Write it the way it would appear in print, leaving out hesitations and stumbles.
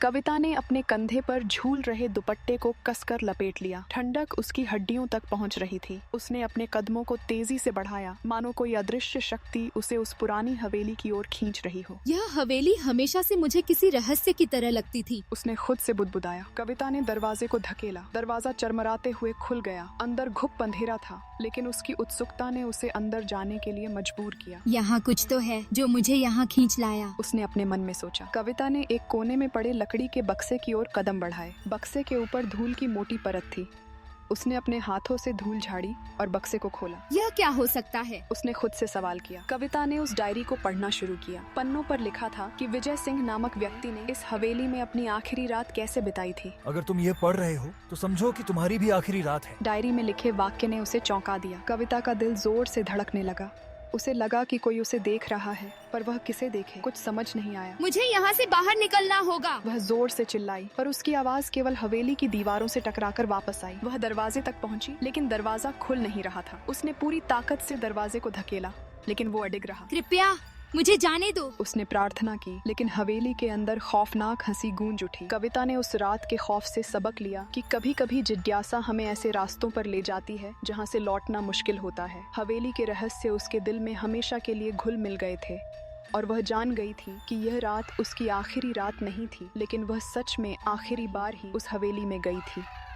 कविता ने अपने कंधे पर झूल रहे दुपट्टे को कसकर लपेट लिया। ठंडक उसकी हड्डियों तक पहुंच रही थी। उसने अपने कदमों को तेजी से बढ़ाया, मानो कोई अदृश्य शक्ति उसे उस पुरानी हवेली की ओर खींच रही हो। यह हवेली हमेशा से मुझे किसी रहस्य की तरह लगती थी, उसने खुद से बुदबुदाया। कविता ने दरवाजे को धकेला। दरवाजा चरमराते हुए खुल गया। अंदर घुप अंधेरा था, लेकिन उसकी उत्सुकता ने उसे अंदर जाने के लिए मजबूर किया। यहाँ कुछ तो है जो मुझे यहाँ खींच लाया, उसने अपने मन में सोचा। कविता ने एक कोने में पड़े लकड़ी के बक्से की ओर कदम बढ़ाए। बक्से के ऊपर धूल की मोटी परत थी। उसने अपने हाथों से धूल झाड़ी और बक्से को खोला। यह क्या हो सकता है? उसने खुद से सवाल किया। कविता ने उस डायरी को पढ़ना शुरू किया। पन्नों पर लिखा था कि विजय सिंह नामक व्यक्ति ने इस हवेली में अपनी आखिरी रात कैसे बिताई थी। अगर तुम ये पढ़ रहे हो तो समझो कि तुम्हारी भी आखिरी रात है। डायरी में लिखे वाक्य ने उसे चौंका दिया। कविता का दिल जोर से धड़कने लगा। उसे लगा कि कोई उसे देख रहा है, पर वह किसे देखे, कुछ समझ नहीं आया। मुझे यहाँ से बाहर निकलना होगा। वह जोर से चिल्लाई, पर उसकी आवाज केवल हवेली की दीवारों से टकराकर वापस आई। वह दरवाजे तक पहुंची, लेकिन दरवाजा खुल नहीं रहा था। उसने पूरी ताकत से दरवाजे को धकेला, लेकिन वो अडिग रहा। कृपया मुझे जाने दो, उसने प्रार्थना की, लेकिन हवेली के अंदर खौफनाक हंसी गूंज उठी। कविता ने उस रात के खौफ से सबक लिया कि कभी कभी जिज्ञासा हमें ऐसे रास्तों पर ले जाती है जहां से लौटना मुश्किल होता है। हवेली के रहस्य उसके दिल में हमेशा के लिए घुल मिल गए थे, और वह जान गई थी कि यह रात उसकी आखिरी रात नहीं थी, लेकिन वह सच में आखिरी बार ही उस हवेली में गई थी।